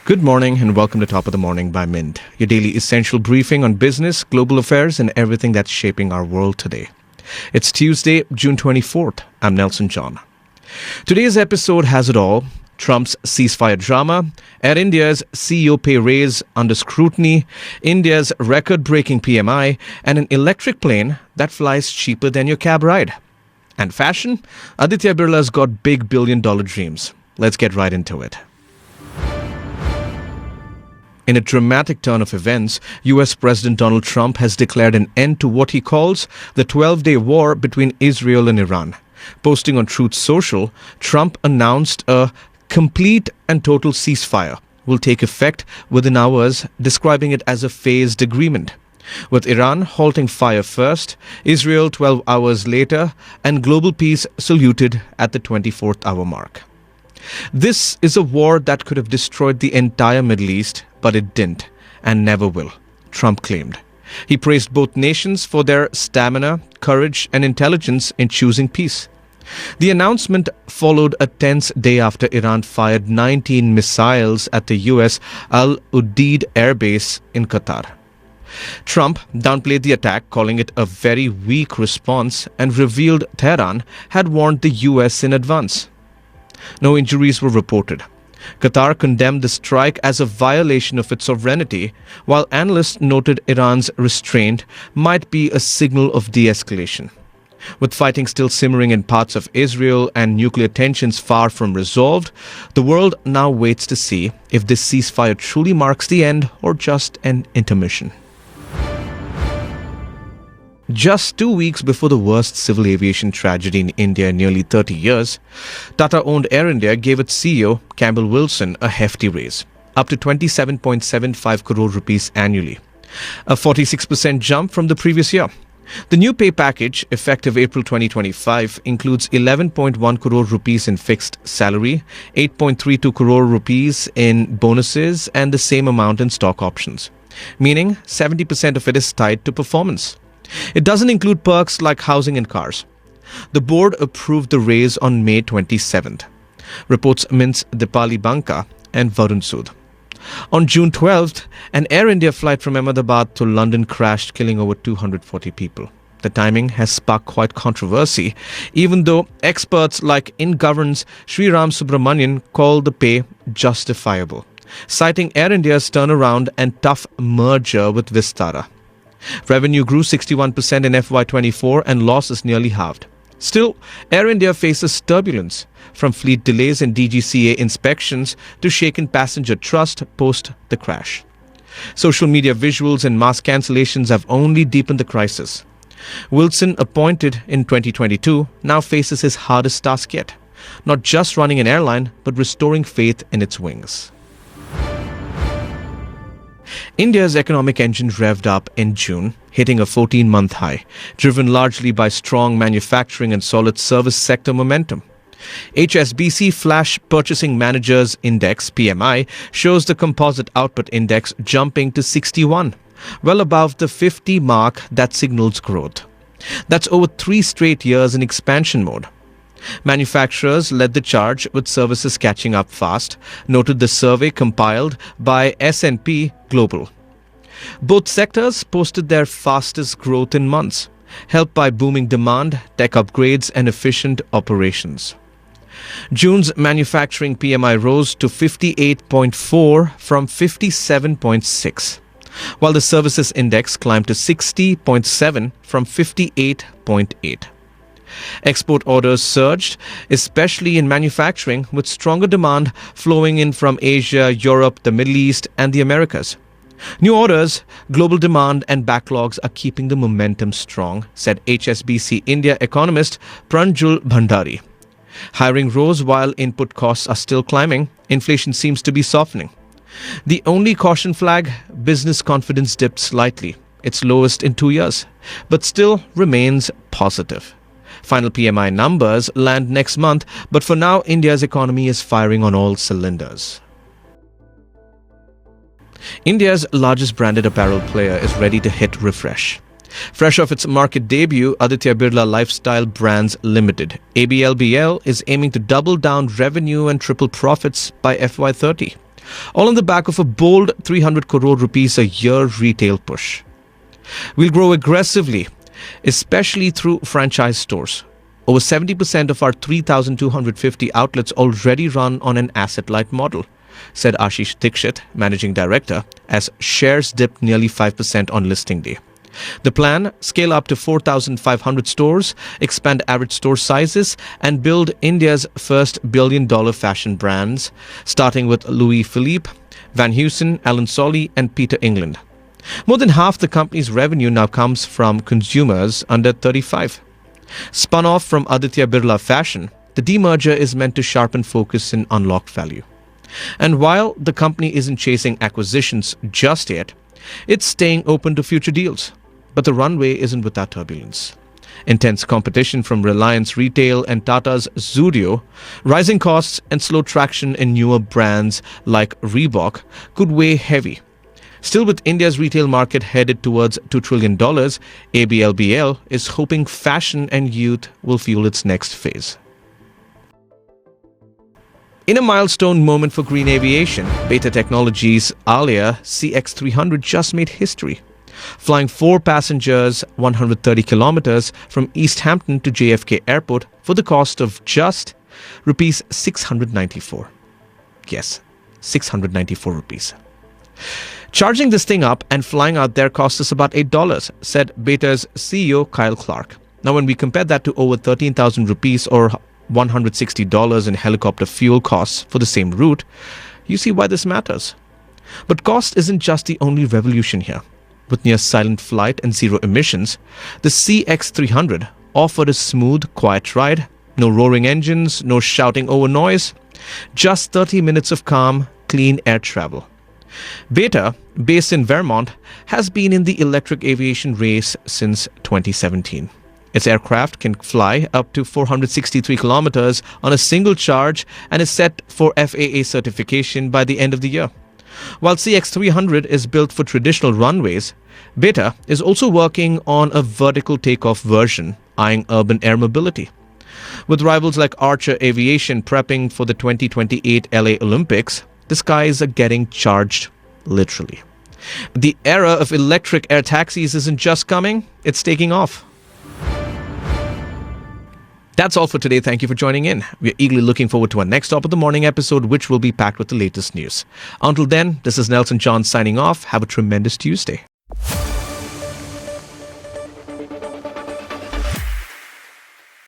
Good morning and welcome to Top of the Morning by Mint, your daily essential briefing on business, global affairs, and everything that's shaping our world today. It's Tuesday, June 24th. I'm Nelson John. Today's episode has it all: Trump's ceasefire drama, Air India's CEO pay raise under scrutiny, India's record-breaking PMI, and an electric plane that flies cheaper than your cab ride. And fashion? Aditya Birla's got big billion-dollar dreams. Let's get right into it. In a dramatic turn of events, US President Donald Trump has declared an end to what he calls the 12-day war between Israel and Iran. Posting on Truth Social, Trump announced a complete and total ceasefire will take effect within hours, describing it as a phased agreement, with Iran halting fire first, Israel 12 hours later, and global peace saluted at the 24th hour mark. This is a war that could have destroyed the entire Middle East, but it didn't, and never will, Trump claimed. He praised both nations for their stamina, courage, and intelligence in choosing peace. The announcement followed a tense day after Iran fired 19 missiles at the US Al Udeid Air Base in Qatar. Trump downplayed the attack, calling it a very weak response, and revealed Tehran had warned the US in advance. No injuries were reported. Qatar condemned the strike as a violation of its sovereignty, while analysts noted Iran's restraint might be a signal of de-escalation. With fighting still simmering in parts of Israel and nuclear tensions far from resolved, the world now waits to see if this ceasefire truly marks the end or just an intermission. Just 2 weeks before the worst civil aviation tragedy in India in nearly 30 years, Tata-owned Air India gave its CEO, Campbell Wilson, a hefty raise, up to 27.75 crore rupees annually, a 46% jump from the previous year. The new pay package, effective April 2025, includes 11.1 crore rupees in fixed salary, 8.32 crore rupees in bonuses, and the same amount in stock options, meaning 70% of it is tied to performance. It doesn't include perks like housing and cars. The board approved the raise on May 27th, reports Mint's Dipali Banka and Varun Sood. On June 12th, an Air India flight from Ahmedabad to London crashed, killing over 240 people. The timing has sparked quite controversy, even though experts like in-governance Sriram Subramanian call the pay justifiable, citing Air India's turnaround and tough merger with Vistara. Revenue grew 61% in FY24 and losses nearly halved. Still, Air India faces turbulence, from fleet delays and DGCA inspections to shaken passenger trust post the crash. Social media visuals and mass cancellations have only deepened the crisis. Wilson, appointed in 2022, now faces his hardest task yet, not just running an airline, but restoring faith in its wings. India's economic engine revved up in June, hitting a 14-month high, driven largely by strong manufacturing and solid service sector momentum. HSBC Flash Purchasing Managers Index (PMI) shows the composite output index jumping to 61, well above the 50 mark that signals growth. That's over 3 straight years in expansion mode. Manufacturers led the charge, with services catching up fast, noted the survey compiled by S&P Global. Both sectors posted their fastest growth in months, helped by booming demand, tech upgrades, and efficient operations. June's manufacturing PMI rose to 58.4 from 57.6, while the services index climbed to 60.7 from 58.8. Export orders surged, especially in manufacturing, with stronger demand flowing in from Asia, Europe, the Middle East, and the Americas. New orders, global demand, and backlogs are keeping the momentum strong, said HSBC India economist Pranjul Bhandari. Hiring rose while input costs are still climbing. Inflation seems to be softening. The only caution flag: business confidence dipped slightly, its lowest in 2 years, but still remains positive. Final PMI numbers land next month, but for now, India's economy is firing on all cylinders. India's largest branded apparel player is ready to hit refresh. Fresh off its market debut, Aditya Birla Lifestyle Brands Limited, ABLBL, is aiming to double down revenue and triple profits by FY30. all on the back of a bold 300 crore rupees a year retail push. We'll grow aggressively, especially through franchise stores. Over 70% of our 3,250 outlets already run on an asset-light model, said Ashish Dikshit, managing director, as shares dipped nearly 5% on listing day. The plan: scale up to 4,500 stores, expand average store sizes, and build India's first billion-dollar fashion brands, starting with Louis Philippe, Van Heusen, Alan Solly, and Peter England. More than half the company's revenue now comes from consumers under 35. Spun off from Aditya Birla Fashion, the demerger is meant to sharpen focus and unlock value. And while the company isn't chasing acquisitions just yet, it's staying open to future deals. But the runway isn't without turbulence. Intense competition from Reliance Retail and Tata's Zudio, rising costs and slow traction in newer brands like Reebok could weigh heavy. Still, with India's retail market headed towards $2 trillion, ABLBL is hoping fashion and youth will fuel its next phase. In a milestone moment for green aviation, Beta Technologies' Alia CX300 just made history, flying 4 passengers 130 kilometers from East Hampton to JFK Airport for the cost of just rupees 694. Yes, 694 rupees. Charging this thing up and flying out there cost us about $8, said Beta's CEO Kyle Clark. Now, when we compare that to over 13,000 rupees or $160 in helicopter fuel costs for the same route, you see why this matters. But cost isn't just the only revolution here. With near silent flight and zero emissions, the CX300 offered a smooth, quiet ride. No roaring engines, no shouting over noise. Just 30 minutes of calm, clean air travel. Beta, based in Vermont, has been in the electric aviation race since 2017. Its aircraft can fly up to 463 kilometers on a single charge and is set for FAA certification by the end of the year. While CX300 is built for traditional runways, Beta is also working on a vertical takeoff version, eyeing urban air mobility. With rivals like Archer Aviation prepping for the 2028 LA Olympics, the skies are getting charged, literally. The era of electric air taxis isn't just coming, it's taking off. That's all for today. Thank you for joining in. We're eagerly looking forward to our next Top of the Morning episode, which will be packed with the latest news. Until then, this is Nelson John signing off. Have a tremendous Tuesday.